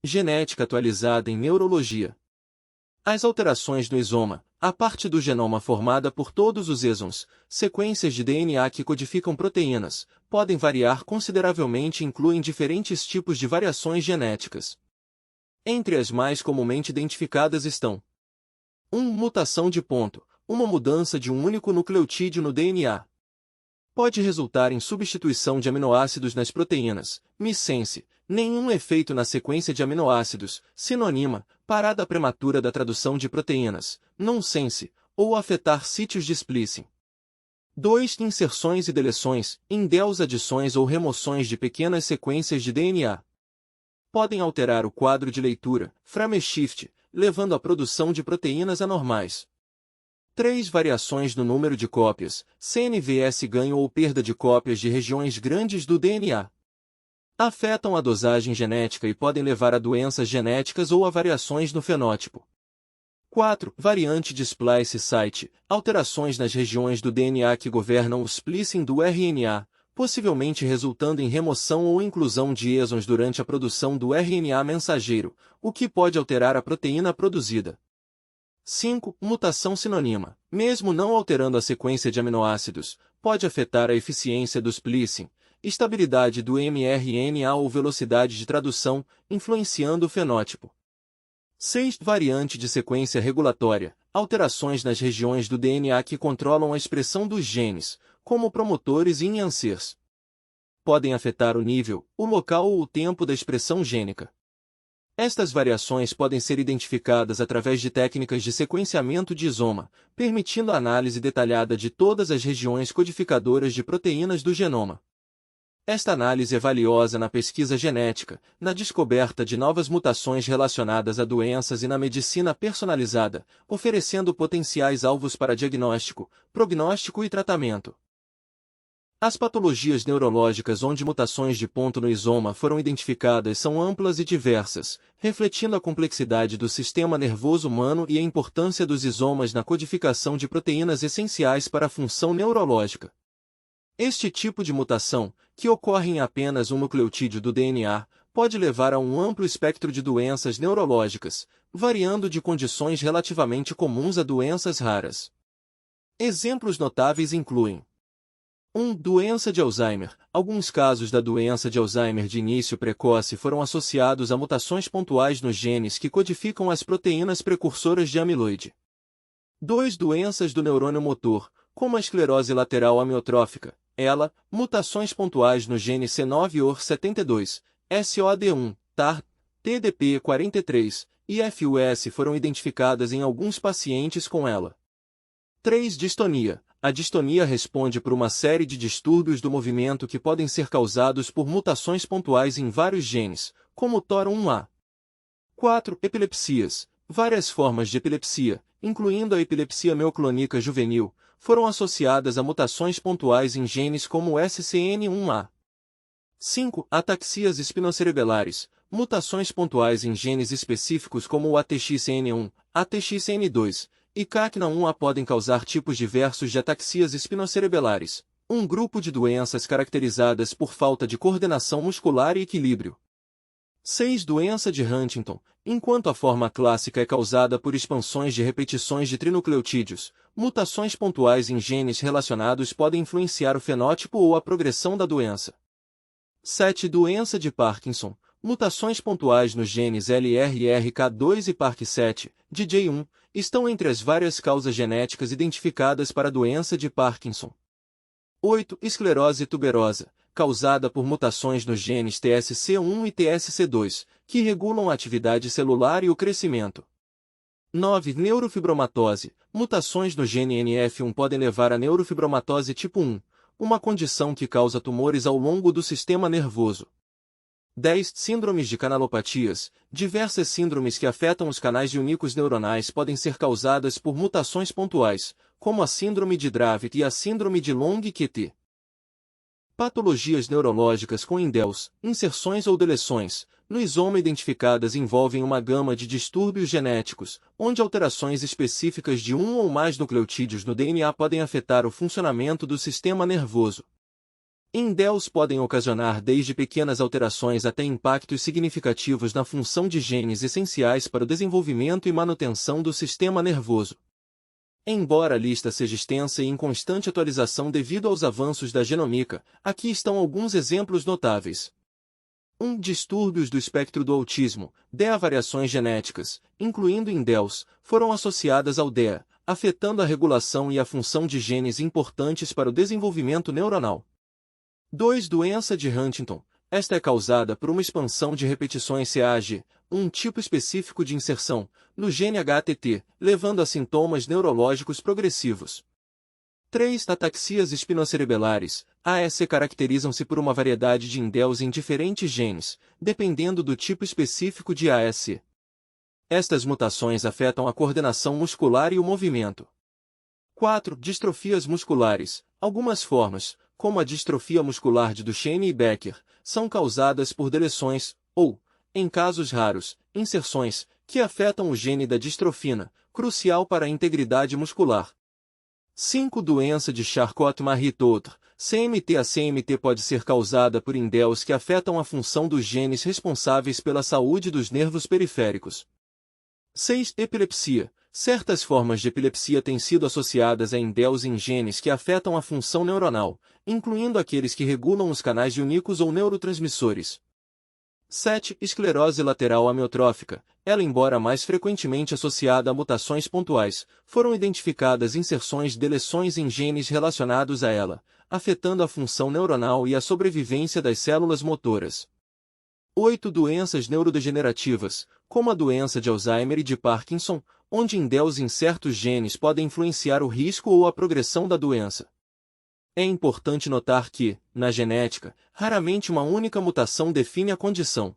Genética atualizada em neurologia. As alterações no isoma, a parte do genoma formada por todos os exons, sequências de DNA que codificam proteínas, podem variar consideravelmente e incluem diferentes tipos de variações genéticas. Entre as mais comumente identificadas estão: 1. Mutação de ponto, uma mudança de um único nucleotídeo no DNA. Pode resultar em substituição de aminoácidos nas proteínas, missense, nenhum efeito na sequência de aminoácidos, sinônima, parada prematura da tradução de proteínas, nonsense, ou afetar sítios de splicing. 2. Inserções e deleções, indels adições ou remoções de pequenas sequências de DNA. Podem alterar o quadro de leitura, frame shift, levando à produção de proteínas anormais. 3. Variações no número de cópias, CNVS, ganho ou perda de cópias de regiões grandes do DNA. Afetam a dosagem genética e podem levar a doenças genéticas ou a variações no fenótipo. 4. Variante de splice site, alterações nas regiões do DNA que governam o splicing do RNA, possivelmente resultando em remoção ou inclusão de exons durante a produção do RNA mensageiro, o que pode alterar a proteína produzida. 5. Mutação sinônima, mesmo não alterando a sequência de aminoácidos, pode afetar a eficiência do splicing, estabilidade do mRNA ou velocidade de tradução, influenciando o fenótipo. 6. Variante de sequência regulatória, alterações nas regiões do DNA que controlam a expressão dos genes, como promotores e enhancers. Podem afetar o nível, o local ou o tempo da expressão gênica. Estas variações podem ser identificadas através de técnicas de sequenciamento de isoma, permitindo a análise detalhada de todas as regiões codificadoras de proteínas do genoma. Esta análise é valiosa na pesquisa genética, na descoberta de novas mutações relacionadas a doenças e na medicina personalizada, oferecendo potenciais alvos para diagnóstico, prognóstico e tratamento. As patologias neurológicas onde mutações de ponto no isoma foram identificadas são amplas e diversas, refletindo a complexidade do sistema nervoso humano e a importância dos isomas na codificação de proteínas essenciais para a função neurológica. Este tipo de mutação, que ocorre em apenas um nucleotídeo do DNA, pode levar a um amplo espectro de doenças neurológicas, variando de condições relativamente comuns a doenças raras. Exemplos notáveis incluem: 1. Doença de Alzheimer. Alguns casos da doença de Alzheimer de início precoce foram associados a mutações pontuais nos genes que codificam as proteínas precursoras de amiloide. 2. Doenças do neurônio motor, como a esclerose lateral amiotrófica, ELA, mutações pontuais no gene C9orf72, SOD1, TAR, TDP43 e FUS foram identificadas em alguns pacientes com ELA. 3. Distonia. A distonia responde por uma série de distúrbios do movimento que podem ser causados por mutações pontuais em vários genes, como TOR1A. 4. Epilepsias. Várias formas de epilepsia, incluindo a epilepsia mioclônica juvenil, foram associadas a mutações pontuais em genes como o SCN1A. 5. Ataxias espinocerebelares. Mutações pontuais em genes específicos como o ATXN1, ATXN2 e CACNA1A podem causar tipos diversos de ataxias espinocerebelares, um grupo de doenças caracterizadas por falta de coordenação muscular e equilíbrio. 6. Doença de Huntington. Enquanto a forma clássica é causada por expansões de repetições de trinucleotídeos, mutações pontuais em genes relacionados podem influenciar o fenótipo ou a progressão da doença. 7. Doença de Parkinson. Mutações pontuais nos genes LRRK2 e PARK7, DJ1, estão entre as várias causas genéticas identificadas para a doença de Parkinson. 8. Esclerose tuberosa, causada por mutações nos genes TSC1 e TSC2, que regulam a atividade celular e o crescimento. 9. Neurofibromatose. Mutações no gene NF1 podem levar a neurofibromatose tipo 1, uma condição que causa tumores ao longo do sistema nervoso. 10. Síndromes de canalopatias. Diversas síndromes que afetam os canais iônicos neuronais podem ser causadas por mutações pontuais, como a síndrome de Dravet e a síndrome de Long-QT. Patologias neurológicas com indels, inserções ou deleções, no isoma identificadas envolvem uma gama de distúrbios genéticos, onde alterações específicas de um ou mais nucleotídeos no DNA podem afetar o funcionamento do sistema nervoso. Indels podem ocasionar desde pequenas alterações até impactos significativos na função de genes essenciais para o desenvolvimento e manutenção do sistema nervoso. Embora a lista seja extensa e em constante atualização devido aos avanços da genomica, aqui estão alguns exemplos notáveis. 1. Distúrbios do espectro do autismo. DEA variações genéticas, incluindo indels, foram associadas ao DEA, afetando a regulação e a função de genes importantes para o desenvolvimento neuronal. 2. Doença de Huntington. Esta é causada por uma expansão de repetições CAG, um tipo específico de inserção, no gene HTT, levando a sintomas neurológicos progressivos. 3. Ataxias espinocerebelares. AS caracterizam-se por uma variedade de indels em diferentes genes, dependendo do tipo específico de AS. Estas mutações afetam a coordenação muscular e o movimento. 4. Distrofias musculares. Algumas formas, como a distrofia muscular de Duchenne e Becker, são causadas por deleções, ou, em casos raros, inserções, que afetam o gene da distrofina, crucial para a integridade muscular. 5. Doença de Charcot-Marie-Tooth. CMT. A CMT pode ser causada por indels que afetam a função dos genes responsáveis pela saúde dos nervos periféricos. 6. Epilepsia. Certas formas de epilepsia têm sido associadas a indels em genes que afetam a função neuronal, incluindo aqueles que regulam os canais iônicos ou neurotransmissores. 7. Esclerose lateral amiotrófica. Ela, embora mais frequentemente associada a mutações pontuais, foram identificadas inserções de deleções em genes relacionados a ela, afetando a função neuronal e a sobrevivência das células motoras. 8. Doenças neurodegenerativas, como a doença de Alzheimer e de Parkinson, onde indels em certos genes podem influenciar o risco ou a progressão da doença. É importante notar que, na genética, raramente uma única mutação define a condição.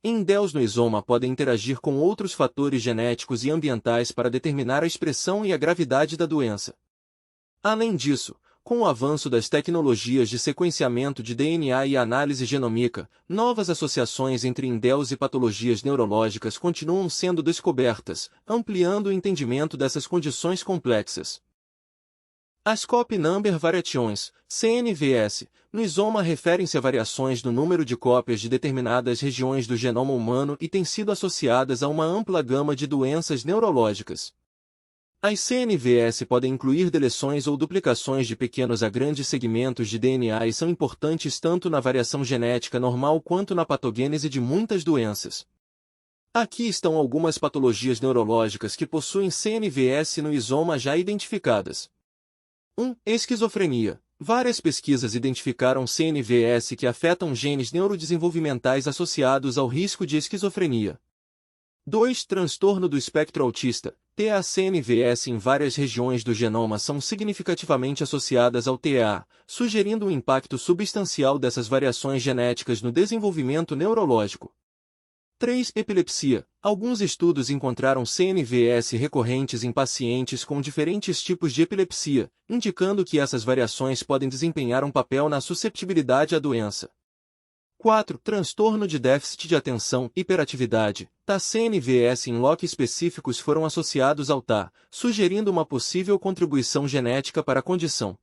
Indels no isoma podem interagir com outros fatores genéticos e ambientais para determinar a expressão e a gravidade da doença. Além disso, com o avanço das tecnologias de sequenciamento de DNA e análise genômica, novas associações entre indels e patologias neurológicas continuam sendo descobertas, ampliando o entendimento dessas condições complexas. As copy number variations, CNVS, no isoma referem-se a variações no número de cópias de determinadas regiões do genoma humano e têm sido associadas a uma ampla gama de doenças neurológicas. As CNVS podem incluir deleções ou duplicações de pequenos a grandes segmentos de DNA e são importantes tanto na variação genética normal quanto na patogênese de muitas doenças. Aqui estão algumas patologias neurológicas que possuem CNVS no isoma já identificadas. 1. Esquizofrenia. Várias pesquisas identificaram CNVS que afetam genes neurodesenvolvimentais associados ao risco de esquizofrenia. 2. Transtorno do espectro autista. TEA. CNVS em várias regiões do genoma são significativamente associadas ao TEA, sugerindo um impacto substancial dessas variações genéticas no desenvolvimento neurológico. 3. Epilepsia. Alguns estudos encontraram CNVS recorrentes em pacientes com diferentes tipos de epilepsia, indicando que essas variações podem desempenhar um papel na susceptibilidade à doença. 4. Transtorno de déficit de atenção, hiperatividade. TA. CNVS em loci específicos foram associados ao TA, sugerindo uma possível contribuição genética para a condição.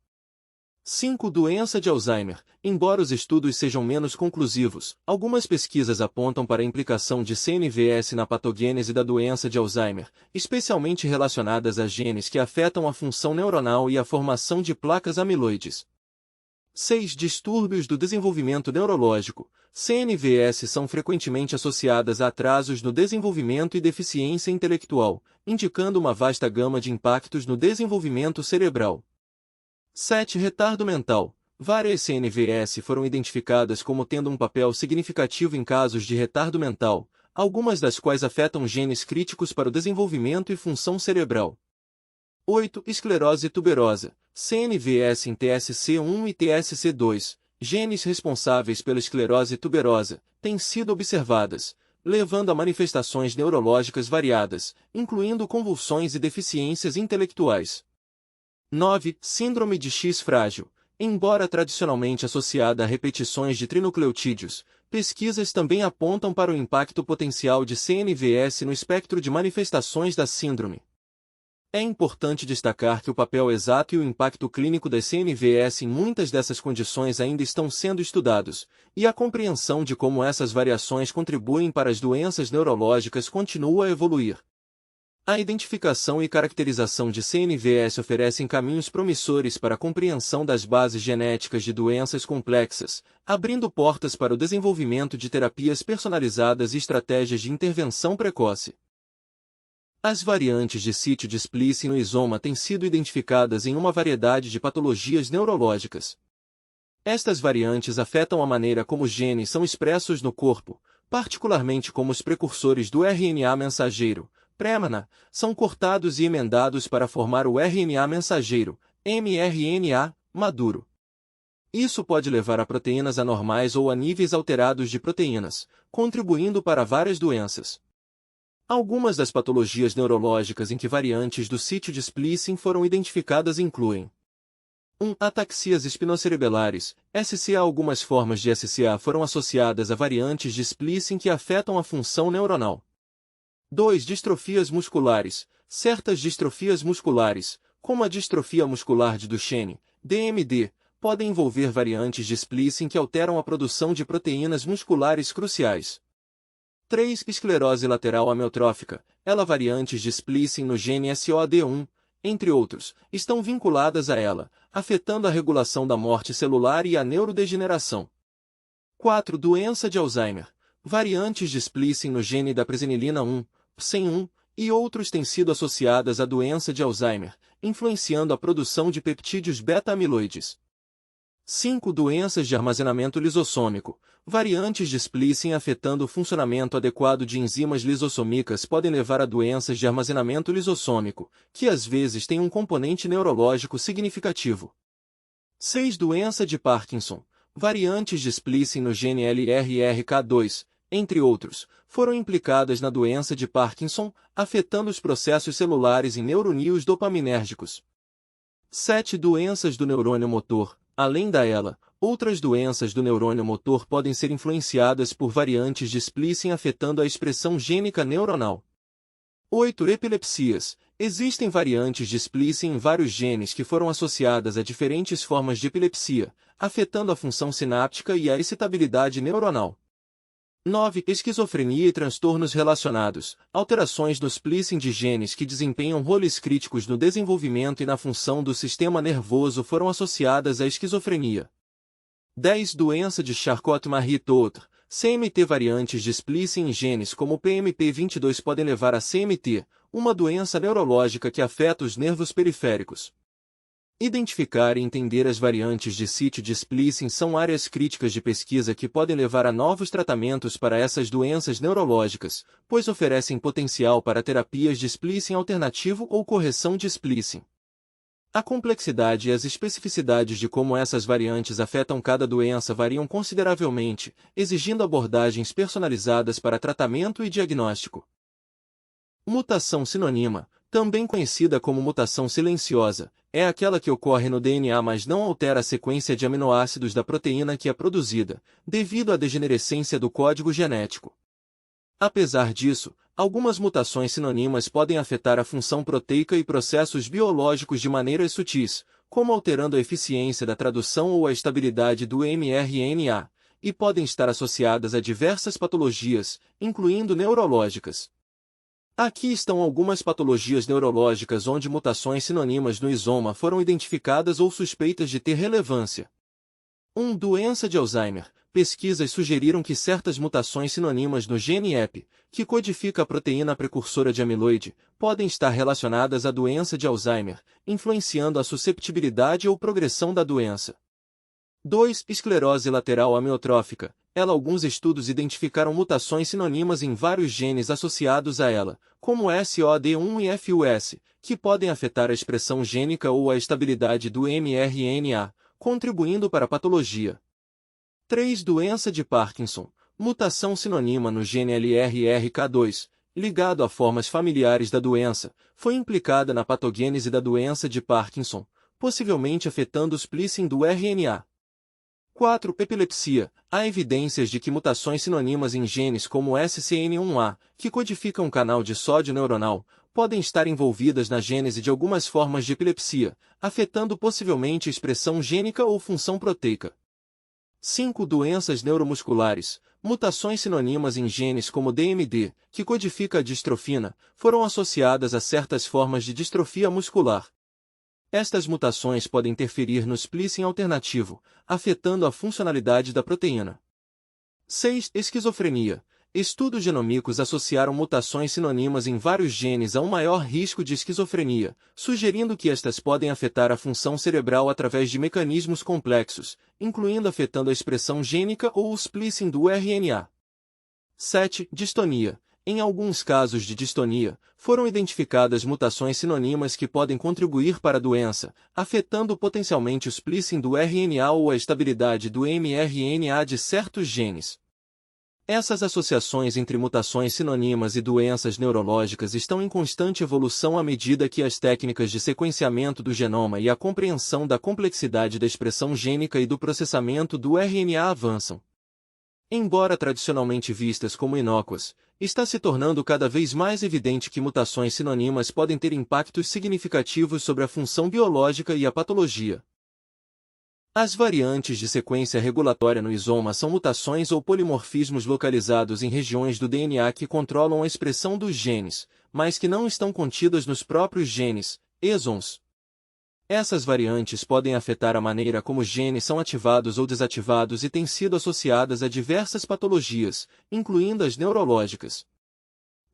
5. Doença de Alzheimer. Embora os estudos sejam menos conclusivos, algumas pesquisas apontam para a implicação de CNVS na patogênese da doença de Alzheimer, especialmente relacionadas a genes que afetam a função neuronal e a formação de placas amiloides. 6. Distúrbios do desenvolvimento neurológico. CNVS são frequentemente associadas a atrasos no desenvolvimento e deficiência intelectual, indicando uma vasta gama de impactos no desenvolvimento cerebral. 7. Retardo mental. Várias CNVS foram identificadas como tendo um papel significativo em casos de retardo mental, algumas das quais afetam genes críticos para o desenvolvimento e função cerebral. 8. Esclerose tuberosa. CNVS em TSC1 e TSC2, genes responsáveis pela esclerose tuberosa, têm sido observadas, levando a manifestações neurológicas variadas, incluindo convulsões e deficiências intelectuais. 9. Síndrome de X frágil. Embora tradicionalmente associada a repetições de trinucleotídeos, pesquisas também apontam para o impacto potencial de CNVS no espectro de manifestações da síndrome. É importante destacar que o papel exato e o impacto clínico das CNVS em muitas dessas condições ainda estão sendo estudados, e a compreensão de como essas variações contribuem para as doenças neurológicas continua a evoluir. A identificação e caracterização de CNVS oferecem caminhos promissores para a compreensão das bases genéticas de doenças complexas, abrindo portas para o desenvolvimento de terapias personalizadas e estratégias de intervenção precoce. As variantes de sítio de Splicing no isoma têm sido identificadas em uma variedade de patologias neurológicas. Estas variantes afetam a maneira como os genes são expressos no corpo, particularmente como os precursores do RNA mensageiro, pré-mana, são cortados e emendados para formar o RNA mensageiro, mRNA, maduro. Isso pode levar a proteínas anormais ou a níveis alterados de proteínas, contribuindo para várias doenças. Algumas das patologias neurológicas em que variantes do sítio de Splicing foram identificadas incluem 1. Ataxias espinocerebelares, SCA. Algumas formas de SCA foram associadas a variantes de Splicing que afetam a função neuronal. 2. Distrofias musculares. Certas distrofias musculares, como a distrofia muscular de Duchenne, DMD, podem envolver variantes de Splicing que alteram a produção de proteínas musculares cruciais. 3. Esclerose lateral amiotrófica, variantes de Splicing no gene SOD1, entre outros, estão vinculadas a ela, afetando a regulação da morte celular e a neurodegeneração. 4. Doença de Alzheimer. Variantes de Splicing no gene da presenilina 1, PSEN1, e outros têm sido associadas à doença de Alzheimer, influenciando a produção de peptídeos beta-amiloides. 5. Doenças de armazenamento lisossômico. Variantes de Splicing afetando o funcionamento adequado de enzimas lisossômicas podem levar a doenças de armazenamento lisossômico, que às vezes têm um componente neurológico significativo. 6. Doença de Parkinson. Variantes de Splicing no gene LRRK2, entre outros, foram implicadas na doença de Parkinson, afetando os processos celulares em neuronídeos dopaminérgicos. 7. Doenças do neurônio motor. Além da outras doenças do neurônio motor podem ser influenciadas por variantes de Splicing afetando a expressão gênica neuronal. 8. Epilepsias. Existem variantes de Splicing em vários genes que foram associadas a diferentes formas de epilepsia, afetando a função sináptica e a excitabilidade neuronal. 9. Esquizofrenia e transtornos relacionados. Alterações no Splicing de genes que desempenham roles críticos no desenvolvimento e na função do sistema nervoso foram associadas à esquizofrenia. 10. Doença de Charcot-Marie-Tooth. CMT. Variantes de Splicing em genes como o PMP22 podem levar a CMT, uma doença neurológica que afeta os nervos periféricos. Identificar e entender as variantes de sítio de Splicing são áreas críticas de pesquisa que podem levar a novos tratamentos para essas doenças neurológicas, pois oferecem potencial para terapias de Splicing alternativo ou correção de Splicing. A complexidade e as especificidades de como essas variantes afetam cada doença variam consideravelmente, exigindo abordagens personalizadas para tratamento e diagnóstico. Mutação sinônima, também conhecida como mutação silenciosa, é aquela que ocorre no DNA mas não altera a sequência de aminoácidos da proteína que é produzida, devido à degenerescência do código genético. Apesar disso, algumas mutações sinônimas podem afetar a função proteica e processos biológicos de maneiras sutis, como alterando a eficiência da tradução ou a estabilidade do mRNA, e podem estar associadas a diversas patologias, incluindo neurológicas. Aqui estão algumas patologias neurológicas onde mutações sinônimas no isoma foram identificadas ou suspeitas de ter relevância. 1. Doença de Alzheimer. Pesquisas sugeriram que certas mutações sinônimas no gene EP, que codifica a proteína precursora de amiloide, podem estar relacionadas à doença de Alzheimer, influenciando a susceptibilidade ou progressão da doença. 2. Esclerose lateral amiotrófica. Alguns estudos identificaram mutações sinônimas em vários genes associados a ela, como SOD1 e FUS, que podem afetar a expressão gênica ou a estabilidade do mRNA, contribuindo para a patologia. 3. Doença de Parkinson. Mutação sinônima no gene LRRK2, ligado a formas familiares da doença, foi implicada na patogênese da doença de Parkinson, possivelmente afetando o splicing do RNA. 4. Epilepsia. Há evidências de que mutações sinônimas em genes como SCN1A, que codificam um canal de sódio neuronal, podem estar envolvidas na gênese de algumas formas de epilepsia, afetando possivelmente expressão gênica ou função proteica. 5. Doenças neuromusculares. Mutações sinônimas em genes como DMD, que codifica a distrofina, foram associadas a certas formas de distrofia muscular. Estas mutações podem interferir no splicing alternativo, afetando a funcionalidade da proteína. 6. Esquizofrenia. Estudos genômicos associaram mutações sinônimas em vários genes a um maior risco de esquizofrenia, sugerindo que estas podem afetar a função cerebral através de mecanismos complexos, incluindo afetando a expressão gênica ou o splicing do RNA. 7. Distonia. Em alguns casos de distonia, foram identificadas mutações sinônimas que podem contribuir para a doença, afetando potencialmente o splicing do RNA ou a estabilidade do mRNA de certos genes. Essas associações entre mutações sinônimas e doenças neurológicas estão em constante evolução à medida que as técnicas de sequenciamento do genoma e a compreensão da complexidade da expressão gênica e do processamento do RNA avançam. Embora tradicionalmente vistas como inócuas, está se tornando cada vez mais evidente que mutações sinônimas podem ter impactos significativos sobre a função biológica e a patologia. As variantes de sequência regulatória no isoma são mutações ou polimorfismos localizados em regiões do DNA que controlam a expressão dos genes, mas que não estão contidas nos próprios genes, exons. Essas variantes podem afetar a maneira como os genes são ativados ou desativados e têm sido associadas a diversas patologias, incluindo as neurológicas.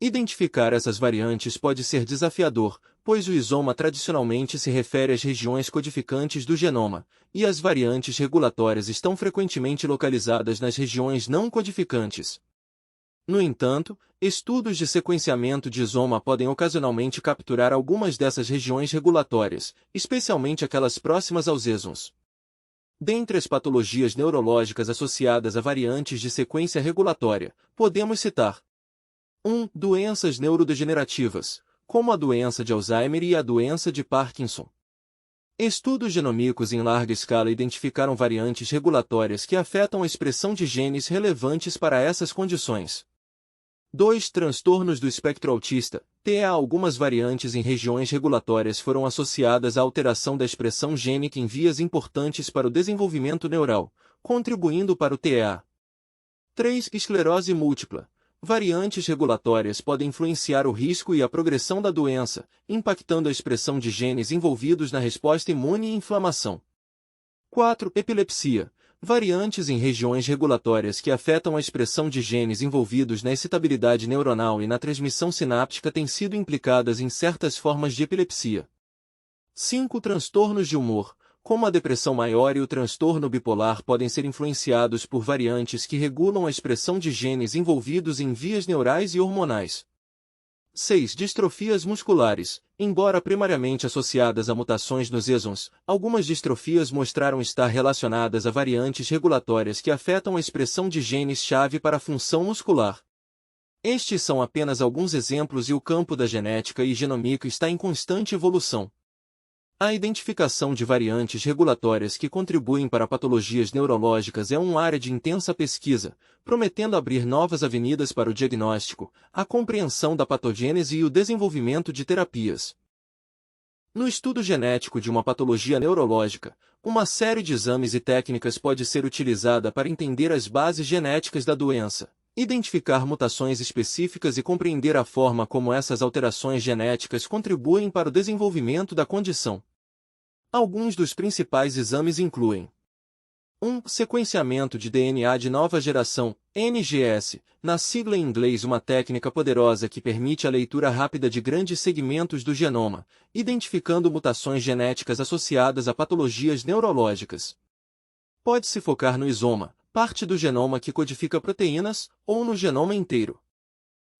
Identificar essas variantes pode ser desafiador, pois o isoma tradicionalmente se refere às regiões codificantes do genoma, e as variantes regulatórias estão frequentemente localizadas nas regiões não codificantes. No entanto, estudos de sequenciamento de isoma podem ocasionalmente capturar algumas dessas regiões regulatórias, especialmente aquelas próximas aos exons. Dentre as patologias neurológicas associadas a variantes de sequência regulatória, podemos citar 1. Doenças neurodegenerativas, como a doença de Alzheimer e a doença de Parkinson. Estudos genômicos em larga escala identificaram variantes regulatórias que afetam a expressão de genes relevantes para essas condições. 2. Transtornos do espectro autista. Algumas variantes em regiões regulatórias foram associadas à alteração da expressão gênica em vias importantes para o desenvolvimento neural, contribuindo para o TEA. 3. Esclerose múltipla. Variantes regulatórias podem influenciar o risco e a progressão da doença, impactando a expressão de genes envolvidos na resposta imune e inflamação. 4. Epilepsia. Variantes em regiões regulatórias que afetam a expressão de genes envolvidos na excitabilidade neuronal e na transmissão sináptica têm sido implicadas em certas formas de epilepsia. 5. Transtornos de humor, como a depressão maior e o transtorno bipolar podem ser influenciados por variantes que regulam a expressão de genes envolvidos em vias neurais e hormonais. 6. Distrofias musculares. Embora primariamente associadas a mutações nos exons, algumas distrofias mostraram estar relacionadas a variantes regulatórias que afetam a expressão de genes-chave para a função muscular. Estes são apenas alguns exemplos e o campo da genética e genomíquica está em constante evolução. A identificação de variantes regulatórias que contribuem para patologias neurológicas é uma área de intensa pesquisa, prometendo abrir novas avenidas para o diagnóstico, a compreensão da patogênese e o desenvolvimento de terapias. No estudo genético de uma patologia neurológica, uma série de exames e técnicas pode ser utilizada para entender as bases genéticas da doença, identificar mutações específicas e compreender a forma como essas alterações genéticas contribuem para o desenvolvimento da condição. Alguns dos principais exames incluem 1. Sequenciamento de DNA de nova geração, NGS, na sigla em inglês, uma técnica poderosa que permite a leitura rápida de grandes segmentos do genoma, identificando mutações genéticas associadas a patologias neurológicas. Pode-se focar no isoma, parte do genoma que codifica proteínas, ou no genoma inteiro.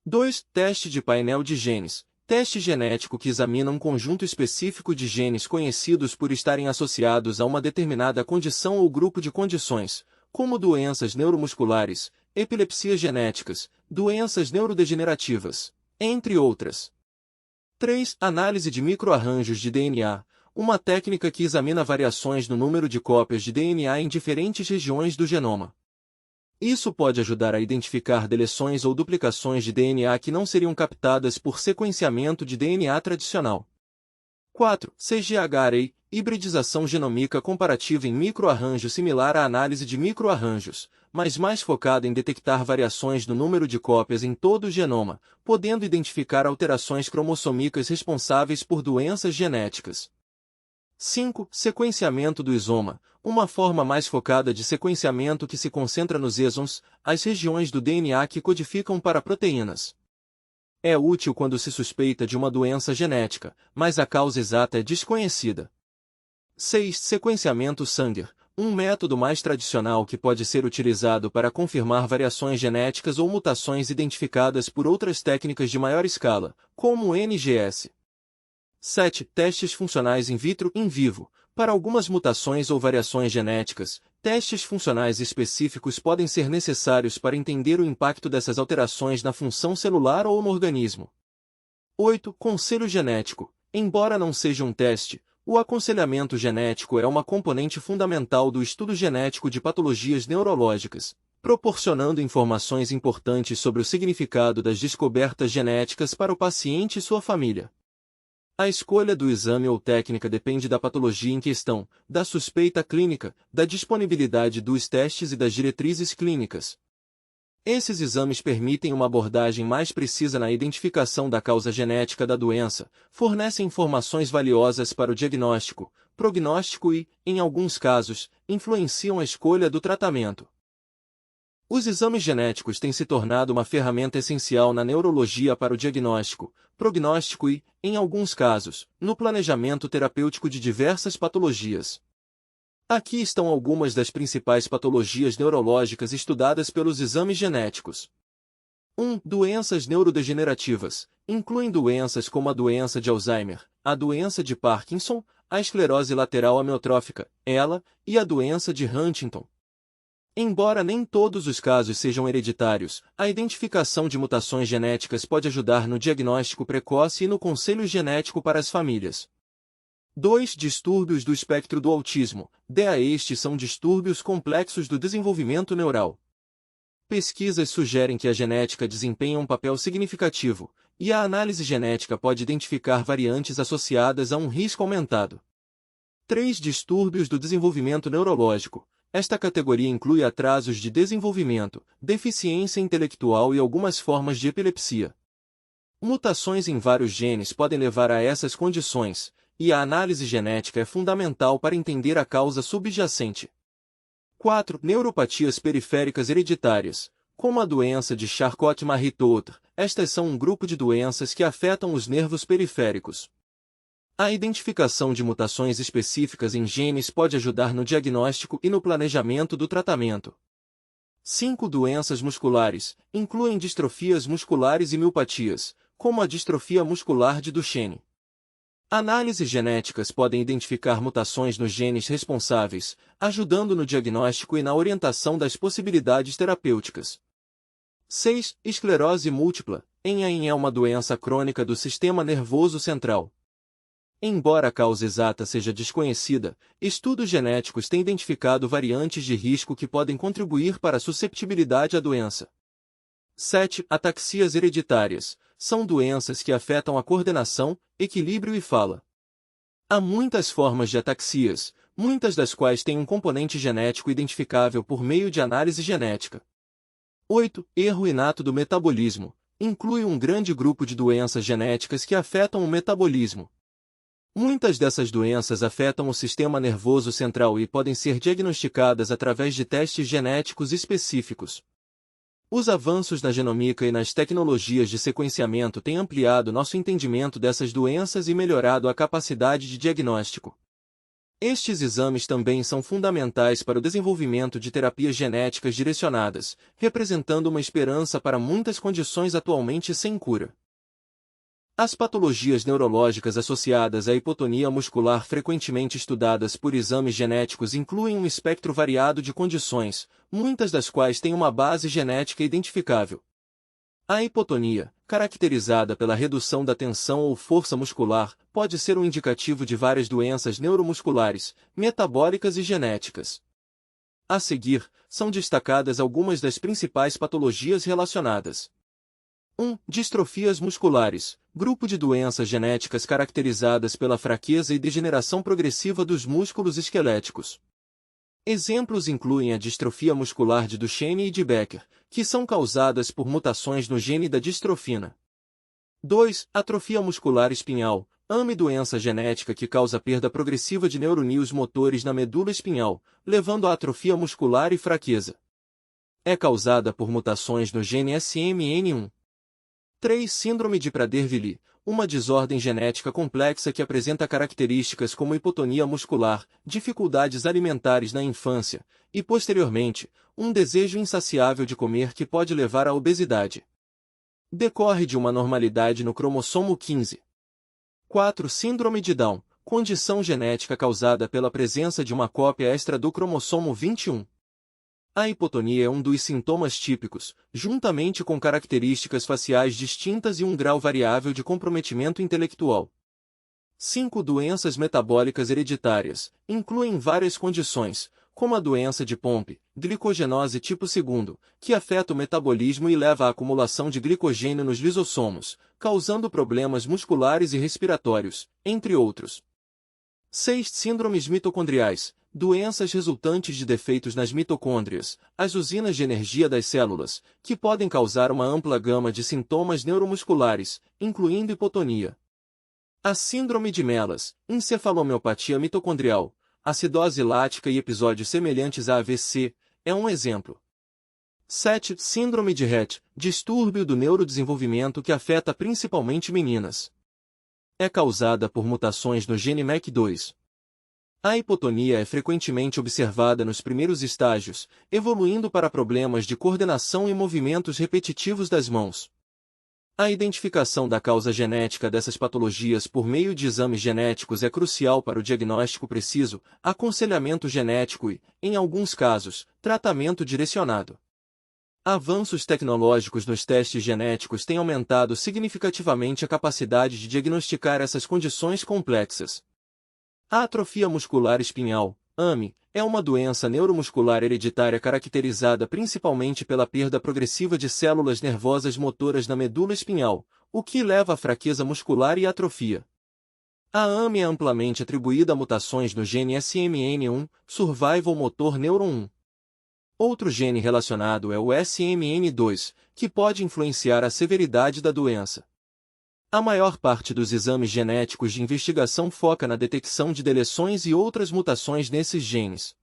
2. Teste de painel de genes. Teste genético que examina um conjunto específico de genes conhecidos por estarem associados a uma determinada condição ou grupo de condições, como doenças neuromusculares, epilepsias genéticas, doenças neurodegenerativas, entre outras. 3. Análise de microarranjos de DNA, uma técnica que examina variações no número de cópias de DNA em diferentes regiões do genoma. Isso pode ajudar a identificar deleções ou duplicações de DNA que não seriam captadas por sequenciamento de DNA tradicional. 4. CGHRA, hibridização genômica comparativa em microarranjo similar à análise de microarranjos, mas mais focada em detectar variações no número de cópias em todo o genoma, podendo identificar alterações cromossômicas responsáveis por doenças genéticas. 5. Sequenciamento do isoma, uma forma mais focada de sequenciamento que se concentra nos exons, as regiões do DNA que codificam para proteínas. É útil quando se suspeita de uma doença genética, mas a causa exata é desconhecida. 6. Sequenciamento Sanger, um método mais tradicional que pode ser utilizado para confirmar variações genéticas ou mutações identificadas por outras técnicas de maior escala, como o NGS. 7. Testes funcionais in vitro in vivo. Para algumas mutações ou variações genéticas, testes funcionais específicos podem ser necessários para entender o impacto dessas alterações na função celular ou no organismo. 8. Conselho genético. Embora não seja um teste, o aconselhamento genético é uma componente fundamental do estudo genético de patologias neurológicas, proporcionando informações importantes sobre o significado das descobertas genéticas para o paciente e sua família. A escolha do exame ou técnica depende da patologia em questão, da suspeita clínica, da disponibilidade dos testes e das diretrizes clínicas. Esses exames permitem uma abordagem mais precisa na identificação da causa genética da doença, fornecem informações valiosas para o diagnóstico, prognóstico e, em alguns casos, influenciam a escolha do tratamento. Os exames genéticos têm se tornado uma ferramenta essencial na neurologia para o diagnóstico, prognóstico e, em alguns casos, no planejamento terapêutico de diversas patologias. Aqui estão algumas das principais patologias neurológicas estudadas pelos exames genéticos. 1. Doenças neurodegenerativas, incluem doenças como a doença de Alzheimer, a doença de Parkinson, a esclerose lateral amiotrófica, ELA, e a doença de Huntington. Embora nem todos os casos sejam hereditários, a identificação de mutações genéticas pode ajudar no diagnóstico precoce e no conselho genético para as famílias. 2. Distúrbios do espectro do autismo, DA. Estes são distúrbios complexos do desenvolvimento neural. Pesquisas sugerem que a genética desempenha um papel significativo, e a análise genética pode identificar variantes associadas a um risco aumentado. 3. Distúrbios do desenvolvimento neurológico. Esta categoria inclui atrasos de desenvolvimento, deficiência intelectual e algumas formas de epilepsia. Mutações em vários genes podem levar a essas condições, e a análise genética é fundamental para entender a causa subjacente. 4. Neuropatias periféricas hereditárias, como a doença de Charcot-Marie-Tooth. Estas são um grupo de doenças que afetam os nervos periféricos. A identificação de mutações específicas em genes pode ajudar no diagnóstico e no planejamento do tratamento. 5. Doenças musculares, incluem distrofias musculares e miopatias, como a distrofia muscular de Duchenne. Análises genéticas podem identificar mutações nos genes responsáveis, ajudando no diagnóstico e na orientação das possibilidades terapêuticas. 6. Esclerose múltipla, é uma doença crônica do sistema nervoso central. Embora a causa exata seja desconhecida, estudos genéticos têm identificado variantes de risco que podem contribuir para a susceptibilidade à doença. 7. Ataxias hereditárias, são doenças que afetam a coordenação, equilíbrio e fala. Há muitas formas de ataxias, muitas das quais têm um componente genético identificável por meio de análise genética. 8. Erro inato do metabolismo, inclui um grande grupo de doenças genéticas que afetam o metabolismo. Muitas dessas doenças afetam o sistema nervoso central e podem ser diagnosticadas através de testes genéticos específicos. Os avanços na genomica e nas tecnologias de sequenciamento têm ampliado nosso entendimento dessas doenças e melhorado a capacidade de diagnóstico. Estes exames também são fundamentais para o desenvolvimento de terapias genéticas direcionadas, representando uma esperança para muitas condições atualmente sem cura. As patologias neurológicas associadas à hipotonia muscular frequentemente estudadas por exames genéticos incluem um espectro variado de condições, muitas das quais têm uma base genética identificável. A hipotonia, caracterizada pela redução da tensão ou força muscular, pode ser um indicativo de várias doenças neuromusculares, metabólicas e genéticas. A seguir, são destacadas algumas das principais patologias relacionadas. 1. Distrofias musculares, grupo de doenças genéticas caracterizadas pela fraqueza e degeneração progressiva dos músculos esqueléticos. Exemplos incluem a distrofia muscular de Duchenne e de Becker, que são causadas por mutações no gene da distrofina. 2. Atrofia muscular espinhal, AME, doença genética que causa perda progressiva de neurônios motores na medula espinhal, levando à atrofia muscular e fraqueza. É causada por mutações no gene SMN1. 3. Síndrome de Prader-Willi, uma desordem genética complexa que apresenta características como hipotonia muscular, dificuldades alimentares na infância, e, posteriormente, um desejo insaciável de comer que pode levar à obesidade. Decorre de uma anormalidade no cromossomo 15. 4. Síndrome de Down, condição genética causada pela presença de uma cópia extra do cromossomo 21. A hipotonia é um dos sintomas típicos, juntamente com características faciais distintas e um grau variável de comprometimento intelectual. 5. Doenças metabólicas hereditárias, incluem várias condições, como a doença de Pompe, glicogenose tipo 2, que afeta o metabolismo e leva à acumulação de glicogênio nos lisossomos, causando problemas musculares e respiratórios, entre outros. 6. Síndromes mitocondriais, doenças resultantes de defeitos nas mitocôndrias, as usinas de energia das células, que podem causar uma ampla gama de sintomas neuromusculares, incluindo hipotonia. A síndrome de Melas, encefalomiopatia mitocondrial, acidose lática e episódios semelhantes a AVC, é um exemplo. 7. Síndrome de Rett, distúrbio do neurodesenvolvimento que afeta principalmente meninas. É causada por mutações no gene MEC2. A hipotonia é frequentemente observada nos primeiros estágios, evoluindo para problemas de coordenação e movimentos repetitivos das mãos. A identificação da causa genética dessas patologias por meio de exames genéticos é crucial para o diagnóstico preciso, aconselhamento genético e, em alguns casos, tratamento direcionado. Avanços tecnológicos nos testes genéticos têm aumentado significativamente a capacidade de diagnosticar essas condições complexas. A atrofia muscular espinhal, AME, é uma doença neuromuscular hereditária caracterizada principalmente pela perda progressiva de células nervosas motoras na medula espinhal, o que leva à fraqueza muscular e atrofia. A AME é amplamente atribuída a mutações no gene SMN1, Survival Motor Neuron 1. Outro gene relacionado é o SMN2, que pode influenciar a severidade da doença. A maior parte dos exames genéticos de investigação foca na detecção de deleções e outras mutações nesses genes.